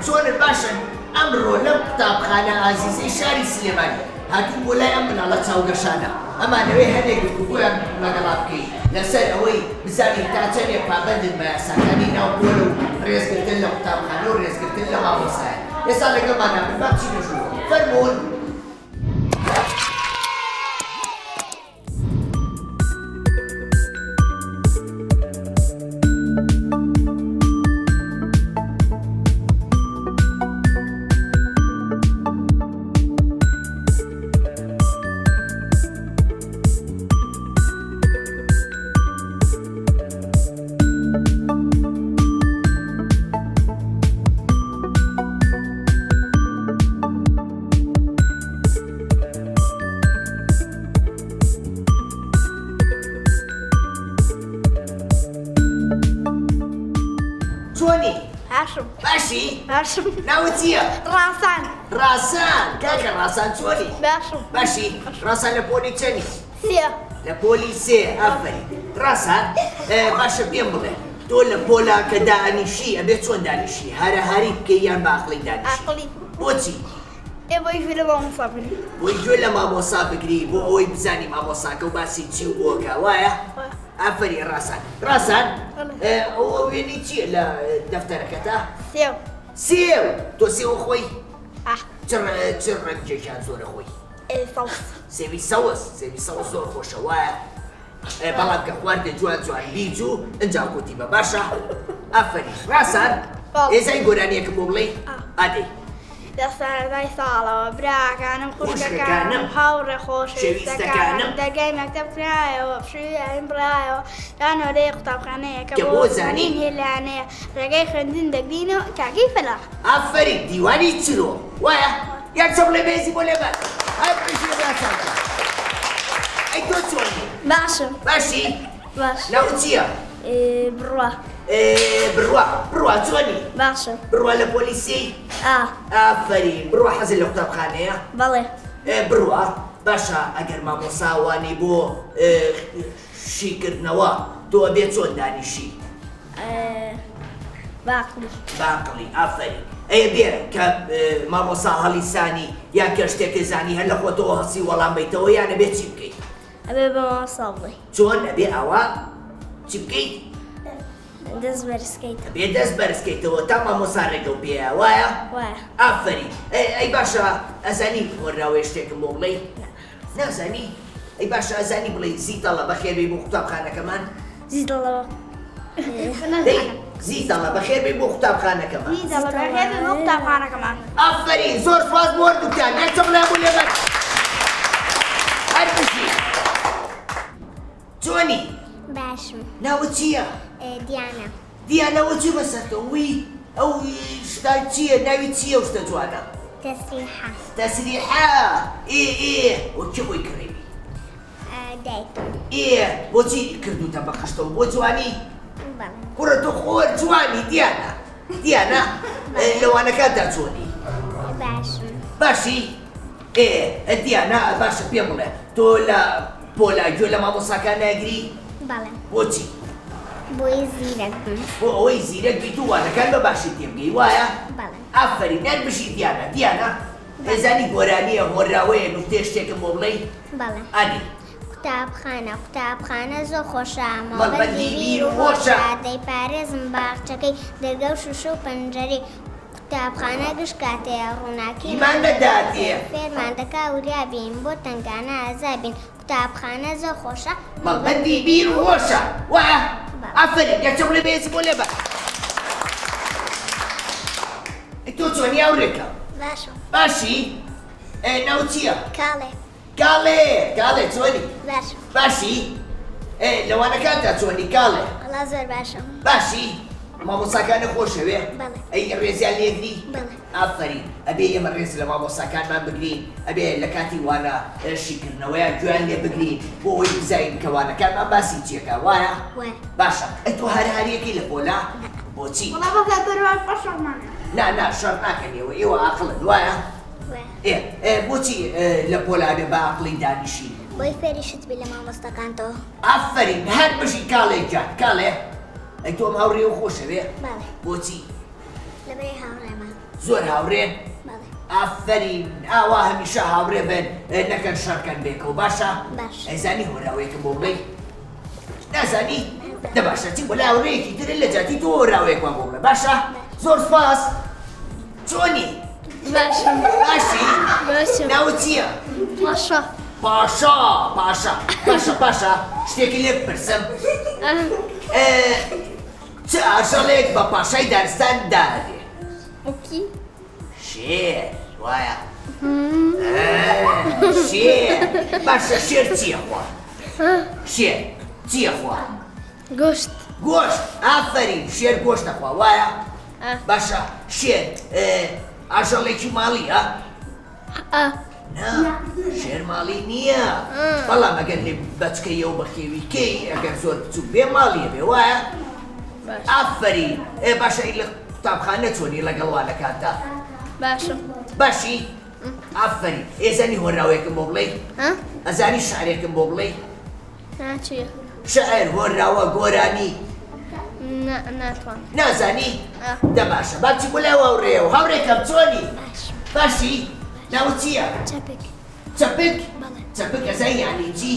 چۆنت باشن ئەمڕۆ لەم قوتابخانە ئازیزەی شاری سلێمانی هاتوو بۆ لای ئەم مناڵە چاوگەشانە ئەمانەوەی هەندێک گفتوگۆیان لەگەڵا بکەین لەسەر ئەوەی بزانین تا چەندێک پابەندن بە یاساکانی ناوپۆلە و ڕێزگرتن لە قوتابخانە و ڕێزگرتن لە مامۆستایە. ئێستا لەگەڵمانە بن با بچینە ژوورەوە. فەرموون. باشی؟ باشم. ناوت چییە؟ ڕاسان. ڕاسان کاکە ڕاسان چۆنی؟ باشم. باشی؟ ڕاسان لە پۆلی چەندی؟ سێ. لە پۆلی سێ ئافرین. ڕاسان باشە پێم بڵێ تۆ لە پۆلا کە دانیشی ئەبێ چۆن دانیشی؟ هەرەهاری بکەی یان بە عەقڵی دانیشی؟ عەقڵی. بۆچی؟ بۆی گوێ لە مامۆستا بگری. بۆی گوێ لە مامۆستا بگری بۆ ئەوەی بزانی مامۆستاکە و باسی چی و بۆکە وایە؟ ئافرین ڕاسان. ڕاسان ئەوە وێنەی چییە لە دەفتەرەکەتە؟ سێو. سێو تۆ سێوە خۆی؟ چ ڕەنگێکیان زۆرە خۆی؟ سەوس. سێوی سەوس سێوی سەوس زۆر خۆشە وایە؟ بەڵام کە خواردە جوان جوان بیجوو ئەنجا گوتی بە باشە؟ ئافرین. ڕاسان ئێزای گۆرانیەکە بۆ بڵێ؟ ئادەی. دەسەرەتای ساڵەوە براکانم خوشکەکانم هاوڕێ خۆشەویستەکانم دەرگای مەکتەب کرایەوە پشوویان برایەوە دانۆرەی قوتابخانەیەکە بۆ زانین هێلانەیە ڕێگەی خوێندن دەگرینەوە کاکەی فەلاح. ئافرین دیوانی چرۆ وایە؟ یان چە بڵێ بێزی بۆ لێبەر هەر پێشی براسانکە. ئەی تۆ چۆنی؟ باشم. باشی؟ باش. ناوت چییە؟ بڕوا. بڕوا چۆنی؟ باشم. بڕوا لە پۆلیسی؟ ئافرین. بڕوا حەزت لە قوتابخانەیە؟ بەڵێ. بڕوا باشە ئەگەر مامۆساوانی بۆ شیکردنەوە تۆ ئەبێ چۆن دانیشی؟ باقلی. باقلی ئافرین. ئەیە بێ کە مامۆسا هەڵی سانی یان کە شتێکی زانی هەر لە خۆتەوە هەسی وەڵام بیتەوە یان ئەبێ چی بکەیت؟ ئەبێ بە مامۆستا بڵێ. چۆن ئەبێ ئەوە چی بکەیت؟ دەست بەرزکەیتەوە. بێ دەست بەرزکەیتەوە تا مامۆسا ڕێگە و پێیە وایە؟ وایە. ئافرین. ئەی باشە ئەزانی وەراوەیە شتێکم بۆ بڵێ؟ نازانی؟ ئەی باشە ئەزانی بڵێ زیتەڵە بەخێربێن بۆ قوتابخانەکەمان؟ زیتەڵەوە. زیتەڵە بەخێربێن بۆ قوتابخانەکەمان زیتەڵە بەخێربێن بۆ قوتابخانەکەمان ئافرین زۆر سپاس بۆ هەردووکتان نەچۆڵ لابوو لێبەر هەر بشی چۆنی باشم ناوت چییە؟ دیانە دیانەوە چی بەسەرتەوە وی ئەو شتا چییە ناوی چییە و شتە جوانە؟ تەسریحە تەسریحە وەکی خۆی کڕێوی دایکم بۆچی کردوتە بە قشتەوە بۆ جوانی؟ بەڵێ کوڕە تۆ خۆر جوانی دیانە لەوانەکاندا چۆنی؟ باشم باشی؟ دیانە باشە پێم بڵێ تۆ لە پۆلاگیۆ لە مامۆساکان ناگری؟ بەڵێ بۆچی؟ بۆی زیرەک بم بۆ ئەوەی زیرەک بیت و وانەکان بە باشی تێبگەی وایە؟ بەڵێ ئافرین نەر بشی دیانە ئێزانی گۆرانیە هۆراوەیە نوکتێ شتێکم بۆ بڵێ؟ بەڵێ ئەدی قوتابخانە زۆر خۆشە مەڵبەندی بیر و خۆشە دەیپارێزم باخچەکەی دەرگە و شوشە و پەنجەرەی قوتابخانە گشت کاتەیە ڕووناکی ئیمان نەداتێ فێرمان دەکا وریابین بۆ تنگانە ئازابین قوتابخانە زۆر خۆشە مەڵبەندی بیر و خۆشە وایە؟ ئافرین یەکچەم لێ بێزی بۆ لێبەر تۆ چۆنی هاوڕێکە؟ باشم باشی؟ ناو چییە؟ کاڵێ کاڵێ چۆنی؟ باشم باشی؟ لەوانەکاندا چۆنی کاڵێ؟ وەڵا زۆر باشم باشی؟ مامۆساکانە خۆشەوێ؟ بەڵێ ئەی ڕێزیان لێگری؟ بەڵێ ئافرین ئەبێ ئێمە ڕێز لە مامۆساکانمان بگرین ئەبێ لە کاتی وانە شیکردنەوەیان گویان لێ بگرین بۆ ئەوەی بزانین کە وانەکانمان باسی چیەکە وایە؟ وای باشە ئەی تۆ هەرهاریەکەی لە پۆلا؟ بۆچی؟ وەڵا بەخێربێن بەشەڵمانە نا شەڕ ناکەنیەوە ئێوە عاقڵن وایە؟ وای بۆچی لە پۆلانێ بە عاقڵی دانیشی؟ بۆی فێریشت بی لە مامۆستەکانتەوە ئافرین هەر بشی کاڵێ جان کاڵێ ئەی تۆم هاوڕێ و خۆشەوێ؟ بەڵێ بۆچی؟ لەبەرەی هاوڕێمان زۆر هاوڕێن؟ بەڵێ ئافرین ئاوا هەمیشە هاوڕێ بن نەکەن شەڕکەن بێکەوە باشە؟ باش ئەیزانی هۆراوەیەکم بۆ بڵێ؟ نازانی؟ دە باشە چی بۆ هاوڕێیەکی ترن لە جاتی تۆ هۆراوەیەکمان بۆ بڵێ باشە؟ زۆر سپاس چۆنی؟ باشم باشی؟ ناوت چییە؟ پاشا پاشا شتێکی لێ بپرسم چ ئاژەڵێک بە پاشای دارستان دادێ؟ وەکی شێر وایە؟ شێر باشە شێر چییە خوا؟ شێر چییە خوا؟ گۆشت ئافرین شێر گۆشتە خوا وایە؟ باشە شێر ئاژەڵێکی ماڵیە؟ نا شێر ماڵی نییە بەڵام ئەگەر لێ بەچکەیە و بەخێوی کەی ئەگەر زۆر بچوو بێ ماڵیە بێ وایە؟ ئافرین باشە لە قوتابخانە چۆنی لەگەڵوانەکاندا؟ باشی؟ ئافرین ئێزانی هۆراوەیەکم بۆ بڵێ؟ ئەزانی شعرێکم بۆ بڵێ؟ شعر هۆراوە گۆرانی ناتوان نازانی؟ دە باشە باچی بۆ لای هاوڕێ و هاوڕێکەم چۆنی؟ باشی؟ ناوت چییە؟ چەپک ئەزانی یعنی چی؟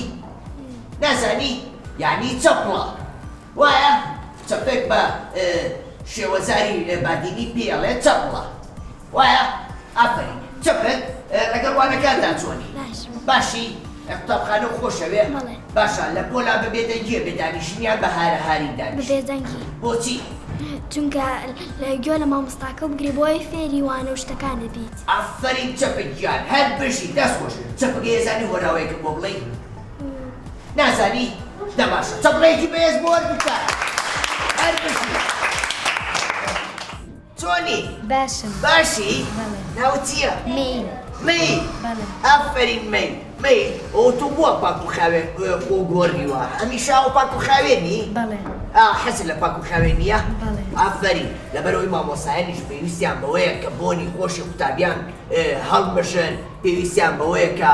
نازانی؟ یعنی چەپڵە وایە؟ چەپک بە شێوەزاری بادینی پێڵێ چەپڵە وایە؟ ئافرین چەپک لەگەڵ وانەکاندا چۆنی؟ باشی؟ قوتابخانە خۆشەوێ؟ باشە لە پۆلا بە بێدەنگیە بێدانیشتنیان بە هارەهاری دانیشت بۆچی؟ چونکە لە گوێ لە مامۆستاکە بگری بۆی فێری وانە و شتەکانە بیت ئافرین چەپک گیان هەر بشی دەست خۆش چەپک ئێزانی هۆراوەیەکم بۆ بڵێ؟ نازانی؟ دە باشە چەپڵەیەکی بەهێز بۆ وەربکە هەر بشی چۆنی؟ باشی؟ ناوت چییە؟ مەی ئافرین مەی ئەو تۆ بووە پاک و خاوێن خۆ گۆڕیوە هەمیشە ئەو پاک و خاوێنی؟ حەزت لە پاک و خاوێن نییە؟ ئافرین لەبەرەوەی مامۆسایانیش پێویستیان بەوەیە کە بۆنی خۆشی قوتابیان هەڵبژن پێویستیان بەوەیە کە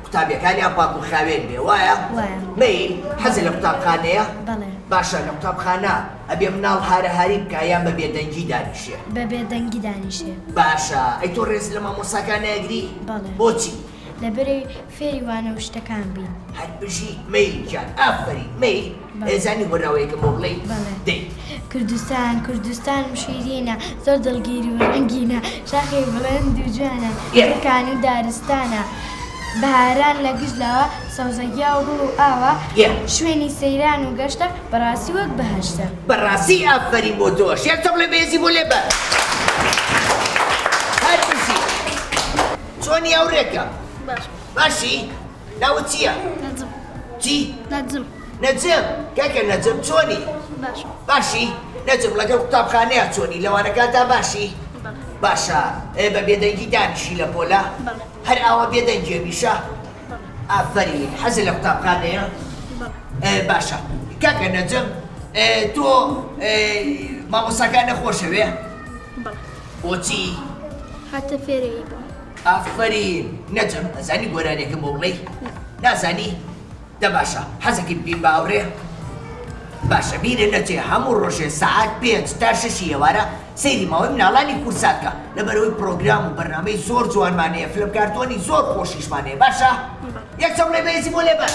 قوتابیەکانیان پاک و خاوێن بێ وایە؟ مەیل حەزت لە قوتابخانەیە؟ باشە لە قوتابخانە ئەبێ مناڵ هارەهاری بکە یان بە بێدەنگی دانیشێ باشە ئەی تۆ ڕێز لە مامۆساکان ناگری؟ بۆچی؟ لەبەرەوەی فێری وانە و شتەکان بین هەر بژی مەیل گیان ئافرین مەیل ئێزانی هۆراوەیەکم بۆ بڵێ؟ دەی کوردستان شیرینە زۆر دڵگیری و ڕەنگینە شاخی بڵند و جوانە یەکانی و دارستانە بەهاران لە گشتەوە سەوزەگیا و ڕوو و ئاوە شوێنی سەیران و گەشتە بەڕاستی وەک بەهەشتە. بەڕاستی ئافرین بۆ تۆش یەکتەم لە بێزی بۆ لێبەر هەر بسی چۆنی ئەوڕێکە باشی ناوت چییە؟ چی؟ نەجم کاکە نەجم چۆنی؟ باشی نەجم لەگەڵ قوتابخانەیە چۆنی لەوانەکانتا باشی؟ باشە بە بێدەنگی دانیشی لە پۆلە هەر ئاوە بێدەنگیە میشە؟ ئافرین حەزت لە قوتابخانەیە؟ باشە کاکە نەجم تۆ مامۆستاکان نەخۆشەوێ؟ بۆچی؟ هاتە فێرەی بۆ ئافرین نەجم ئەزانی گۆرانێکم بۆ بڵێ؟ نازانی؟ دە باشە حەزەکەی بین باوڕێ؟ باشە بیرە نەچێ هەموو ڕۆژێ سەعات 5 تا 6 ئێوارە سەیری ماوەی منداڵانی کورساتکە لەبەرەوەی پرۆگرام و بەرنامەی زۆر جوانمانەیە فلم کارتۆنی زۆر خۆشیشمانەیە باشە؟ یەکچەم لێ بەهێزی بۆ لێبەر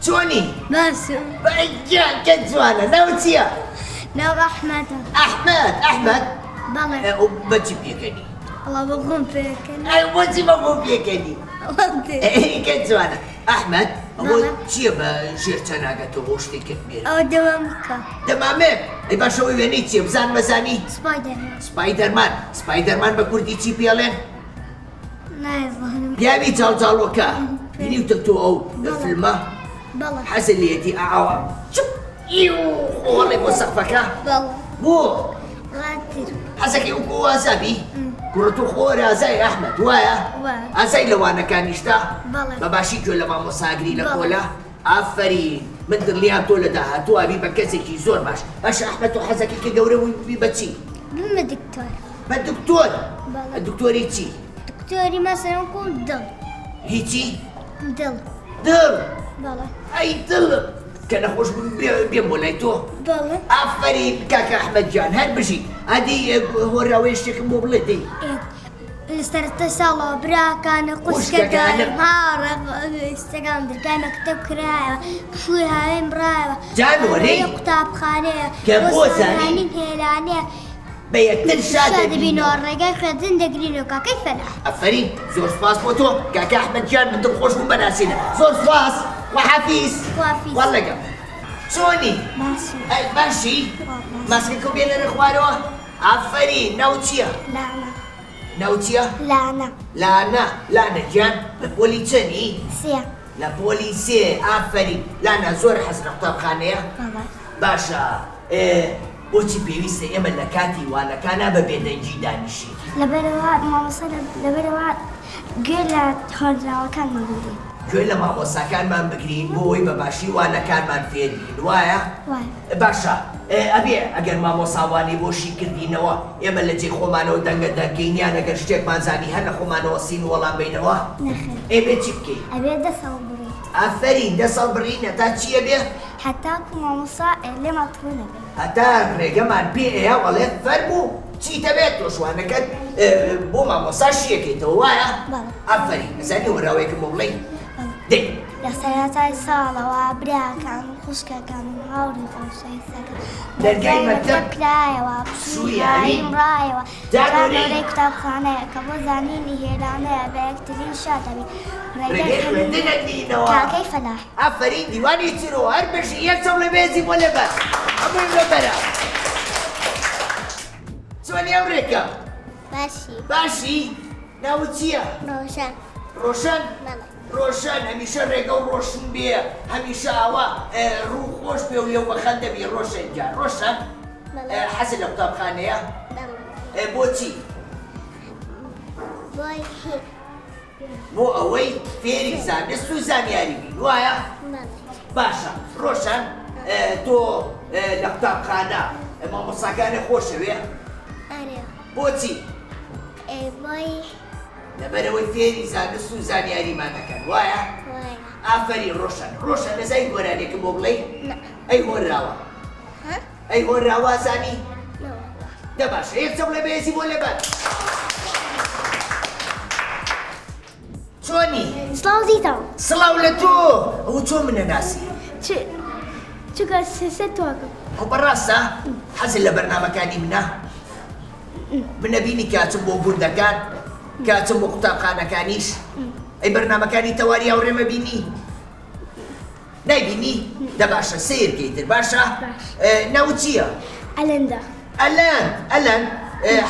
چۆنی؟ باشە بەگیان کە جوانە ناوت چییە؟ ناو ئەحمەدە ئەحمەد بەڵێ بەچی پێکەنی؟ وڵا بە خۆم پێکەن بۆچی بە خۆم پێکەنی؟ کە جوانە ئەحمەد ئەوە چییە بە ژێر چەناگەتەوە بۆ شتێکت بێت؟ ئەوە دەوام بکە دەمامێت ئەی باشەوەی وێنەی چییە بزان مەزانی؟ سپایدەرمان بە کوردی چی پێڵێن؟ نازانم پیاوی جاڵجاڵۆکە بینیوتە تۆ ئەو فیلمە؟ بەڵێ حەزت لێتی ئاوا خۆڵێ بۆ سەقفەکە؟ بەڵێ بۆ؟ ڕاتر حەزەکەی وەکو ئازابی؟ کوڕەت و خۆر ئازای ئەحمەد وایە؟ ئازای لەوانەکانیشتا؟ بەباشی گوێ لە مامۆساگری لە کۆلا؟ ئافرین من دڵنیام تۆ لە داهاتوو ئابی بە کەسێکی زۆر باش باشە ئەحمەد تۆ حەزەکەی کە گەورە بووی بە چی؟ بمە دکتۆر بە دکتۆر؟ دکتۆری چی؟ دکتۆری مەسەڵەن کوڵ دڵ هیچی؟ دڵ بەڵێ ئەی دڵم کە نەخۆش بووم بێم بۆ لای تۆ؟ بەڵێ ئافرین کاکە ئەحمەد گیان هەر بژی ئادی هۆراوەیە شتێکم بۆ بڵێ دەی لە سەرەتا ساڵەوە براکانە قوشکەکانم هاڕە ئێستەکان دەرگای مەکتەب کرایەوە پشووی هاوێن بڕایەوە جانوەرەی قوتابخانەیە کە بۆ زانین هێلانەیە بە یەکتر شاد دەبینەوە ڕێگای خوێندن دەگرینەوە کاکەی فەلاح ئەفرین زۆر سپاس بۆ تۆ کاکە ئەحمەد گیان من دڵخۆش بووم بەناسینە زۆر سپاس وەحافیز وەڵێگەم چۆنی؟ باشی؟ ماسکەکە بێ لەرە خوارەوە؟ ئافرین ناوت چییە؟ ناوت چییە؟ لانە گیان لە پۆلی چەندی؟ لە پۆلی سێ ئافرین لانە زۆر حەز لە قوتابخانەیە؟ باشە بۆچی پێویستە ئێمە لە کاتی وانەکانە بە بێدەنگی دانیشین؟ لەبەرەوە مامۆستا لەبەرەوە گوێ لە خوێندراوەکانمان بگرین گوێ لە مامۆستاکانمان بگرین بۆ ئەوەی بەباشی وانەکانمان فێربین وایە؟ باشە ئەبێ ئەگەر مامۆساوانی بۆشی کردینەوە ئێمە لە جێ خۆمانەوە دەنگە دەنگەینیان ئەگەر شتێکمان زانی هەر لە خۆمانەوە سین وەڵام بینەوە؟ ئێمە چی بکەین؟ ئەبێ 10 ساڵ بڕین ئافرین 10 ساڵ بڕینە تا چییە بێ؟ هەتاکو مامۆستا لێمان توو نەبێت هەتا ڕێگەمان پێ ئەیە وەڵێت فەرموو چیتە بێت تۆشوانەکەت بۆ مامۆستا شیەکەیتەوە وایە؟ ئافرین ئەزانی وەراوەیەکم بۆ بڵێ؟ دێ لە سەرەتای ساڵەوە براکان خوشکەکان و هاوری خۆشەویستەکان دەرگای مەکتەب کرایەوە پشووی هاوین ڕایەوە جانۆرەی قوتابخانەیە کە بۆ زانینی هێلانەیە بە یەکترین شادەبی ڕێگەی خوێندنت دینەوە کاکەی فەلاح ئافرین دیوانی چرۆ هەر بژی یەکچەم لە بێزی بۆ لەبەر هەمووی لەبەرە چۆنی ئەوڕێکە؟ باشی؟ ناوت چییە؟ ڕۆشن؟ ڕۆشن هەمیشە ڕێگە و ڕۆشن بێ هەمیشە ئاوا ڕوو خۆش بێ و لێو بەخەن دەبێ ڕۆشن جان ڕۆشن حەزت لە قوتابخانەیە؟ بۆچی؟ بۆ ئەوەی فێری زانست و زانیاری بین وایە؟ باشە ڕۆشن تۆ لە قوتابخانە مامۆستاکانە خۆشەوێ؟ بۆچی؟ لەبەرەوەی فێری زانست و زانیاریمانەکەن وایە؟ ئافرین ڕۆشن لەزای گۆرانێکم بۆ بڵێ؟ ئەی هۆرراوە زانی؟ دە باشە یەکچەم لە بێزی بۆ لەبەر چۆنی؟ سڵاو زیتەڵە سڵاو لە تۆ ئەوە چۆن منەناسی؟ چکە سێسە تۆکم ئەو بەڕاستە؟ حەزت لە بەرنامەکانی منە؟ منەبینی کاچم بۆ گوندەکان کاچم بۆ قوتابخانەکانیش ئەی بەرنامەکانی تەواری هاوڕێمە بینی؟ نایبینی؟ دە باشە سیرکەیتر باشە؟ ناو چییە؟ ئەلەندە ئەلەن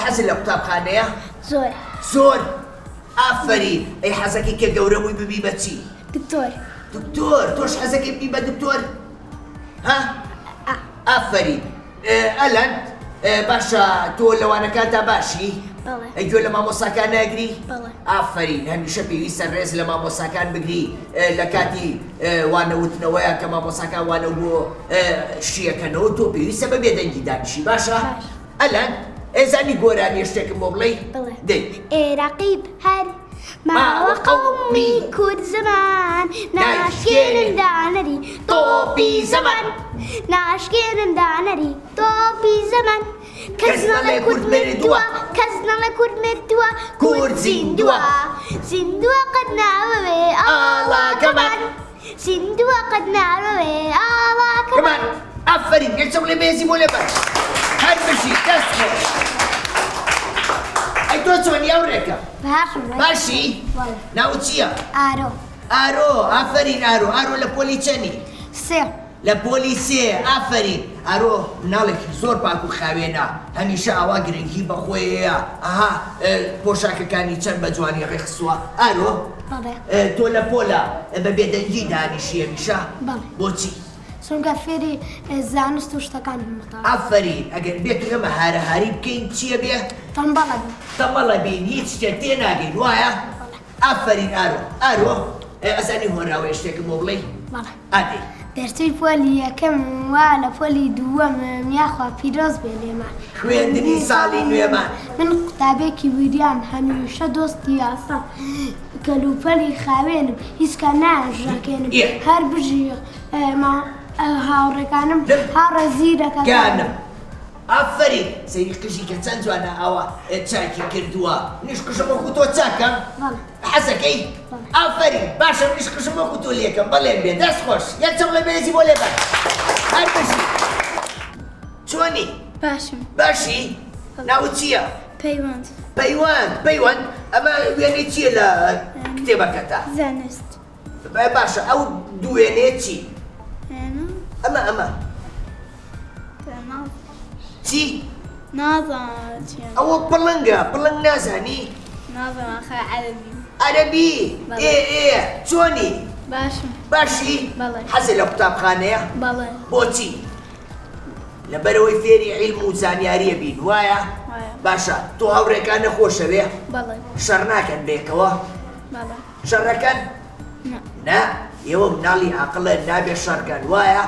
حەزت لە قوتابخانەیە؟ زۆر زۆر ئافەری ئەی حەزەکەی کە گەورە بووی ببی بە چی؟ دکتۆر دکتۆر تۆش حەزەکەی ببی بە دکتۆر؟ ها؟ ئافەری ئەلەن باشە تۆ لەوانەکانتا باشی؟ بەڵێ ئەی گوێ لە مامۆساکان ناگری؟ بەڵێ ئافەرین هەمیشە پێویستە ڕێز لە مامۆساکان بگری لە کاتی وانەوتنەوەیە کە مامۆساکان وانە بۆ شیەکەنەوە تۆ پێویستە بەبێ دەنگی دانیشی باشە؟ ئەلەن ئێزانی گۆرانی شتێکم بۆ بڵێ؟ دەی عێراقیب هەر ماوە قەومی کورد زەمان ناشکێنن دانەری تۆپی زەمان ناشکێنن دانەری تۆپی زەمان کەس نەڵێ کورد مردووە کەس نەڵێ کورد مردووە کورد زیندووە زیندووە قەت ناوەوێ ئاڵاکەمان زیندووە قەت ناوەوێ ئاڵاکەمان ئافەرین گەچە بڵێ بێزی بۆ لەبەر هەر بشی دەست خۆش ئەی تۆ چۆنی هاوڕێکە؟ باشی؟ ناو چییە؟ ئارۆ ئافەرین ئارۆ لە پۆلی چەنی؟ سێ لە پۆلی سێ ئافەرین ئارۆ مناڵێکی زۆر پاک و خاوێنە هەمیشە ئاوا گرنگی بەخۆیەیە ئاها پۆشاکەکانی چەند بە جوانی ڕێخستووە ئارۆ تۆ لە پۆلە بە بێدەنگی دانیشی هەمیشە؟ بۆچی؟ چونکە فێری زانست و شتەکان بمەتەوە ئافەرین ئەگەر بێت ئێمە هارەهاری بکەین چییە بێ؟ تەمبەڵە بین هیچ شتێک تێ ناگەین وایە؟ ئافەرین ئارۆ ئەزانی هۆنراوەیە شتێکم بۆ بڵێ؟ ئادەی دەرچووی پۆلی یەکەم وا لە پۆلی دووەم یاخوا پیرۆز بێ لێمان خوێندنی ساڵی نوێمان من قوتابێکی ویریان هەمیشە دۆستی یاسام کەلوپەلی خاوێنم هیچکە ناژەکێنم هەر بژی هاوڕێکانم هاڕە زیرەکەگانم ئافەرین سەیری قژی کە چەند جوانە ئاوا چاکی کردووە نیش قژم وەکو تۆ چاکەم حەزەکەی ئافەرین باشە نیش قژم وەکو تۆ لێکەم بەڵێم بێ دەست خۆش یەک چەم لە بێزی بۆ لێبەر هەر بژی چۆنی؟ باشی؟ ناوت چییە؟ پەیوەند ئەمە وێنەی چییە لە کتێبەکەتە؟ زانست باشە ئەو دوێنێ چی؟ ئەمە چی؟ نازانم ئەوە پڵنگە پڵنگ نازانی؟ نازانم خە عەرەبی چۆنی؟ باشی؟ بەڵێ حەزت لە قوتابخانەیە؟ بەڵێ بۆچی؟ لەبەرەوەی فێری عیلم و زانیاریە بین وایە؟ باشە تۆ هاوڕێکان نەخۆشەوێ؟ بەڵێ شەڕ ناکەن بێکەوە؟ شەڕەکەن؟ نا ئێوە مناڵی عاقڵە نابێ شەڕکەن وایە؟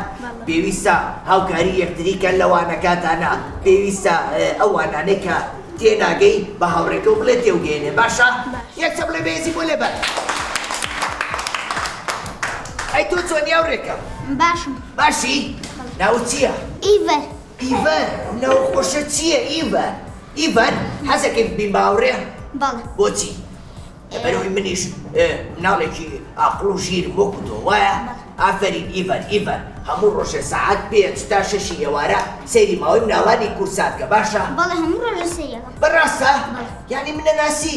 پێویستە هاوکاری یەکتریکەن لەوانەکاتانە پێویستە ئەو وانانەی کە تێناگەی بە هاوڕێکە و بڵێ تێوگەێنێ باشە؟ یەکچە بڵێ بێزی بۆ لێبەر ئەی تۆ چۆنی هاوڕێکە؟ باشی؟ ناوت چییە؟ ئیڤەر ناو خۆشە چییە ئیڤەر حەزەکەی ببین بە هاوڕێ؟ بۆچی؟ لەبەرەوەی منیش مناڵێکی عاقڵ و ژیرم وەکو تۆ وایە؟ ئافەرین ئیڤەر هەموو ڕۆژێ سەعات 5 تا 6 ئێوارە سەیری ماوەی مناڵانی کورسات کە باشە؟ بەڕاستە؟ یعنی منە ناسی؟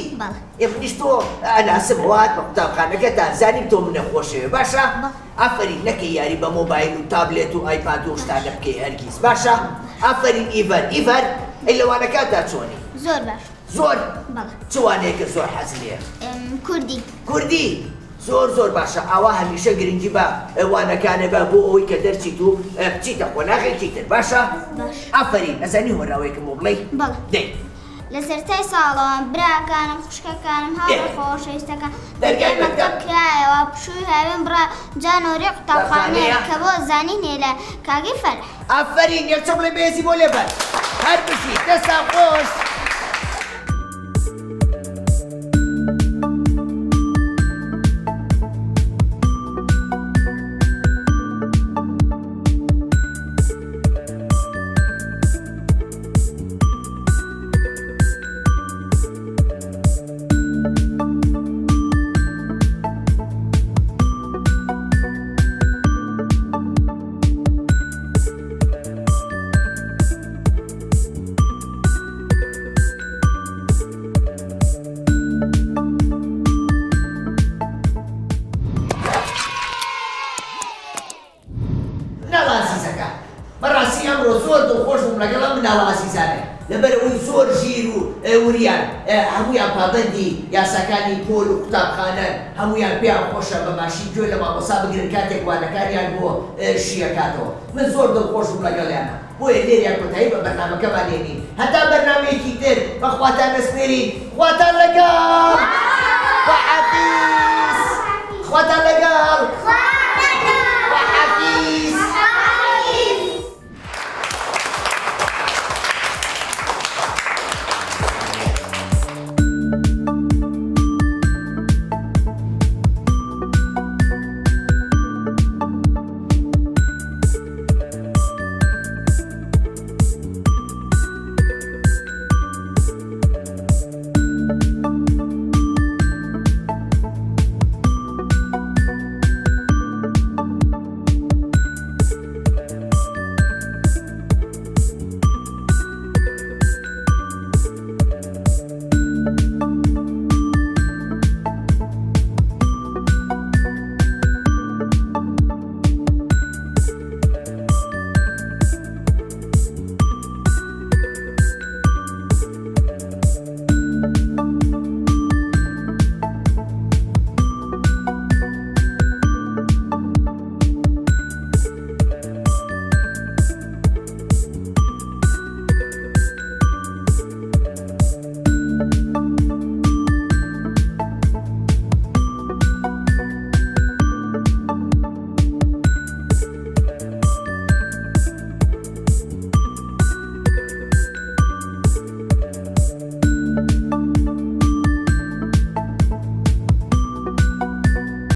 منیش تۆ ئەناسم هات بە قوتابخانەکەتان زانیم تۆ منە خۆشەوێ باشە؟ ئافەرین نەکەی یاری بە مۆبایل و تابلێت و ئایپاد و شتانە بکەی هەرگیز باشە؟ ئافەرین ئیڤەر ئەی لەوانەکانتا چۆنی؟ زۆر چوانەیەکە زۆر حەزی لێیە؟ کوردی زۆر باشە ئاوا هەمیشە گرنگی بە وانەکانە بە بۆ ئەوەی کە دەرچیت و بچیتە خۆناغێکی تر باشە؟ ئافەرین ئەزانی هۆنراوەیەکم بۆ بڵێ؟ دەی لە سەرەتای ساڵەوە براکانم خوشکەکانم هاوڕێ خۆشەویستەکان دەرگای مەکتەب کرایەوە پشووی هاوێن بڕا جانۆرێ قوتابخانەیە کە بۆ زانینێ لە کاگەی فەرح ئافەرین یەکچە بڵێ بێزی بۆ لێبەر هەر بشی دەستان خۆش لەبەرەوەی زۆر ژیر و وریان هەمویان پابەندی یاساکانی پۆل و قوتابخانە هەمویان پێیان خۆشە بە ماشین گوێ لە مامۆستا بگرن کاتێک وانەکانیان بۆ شیەکاتەوە من زۆر دڵخۆشم لەگەڵیانە بۆیە لێریان کۆتایی بە بەرنامەکەمان لێنین هەتا بەرنامەیەکی تر بەخواتان دەسپێرین خواتان لەگەڵ بەحەفیز خواتان لەگەڵ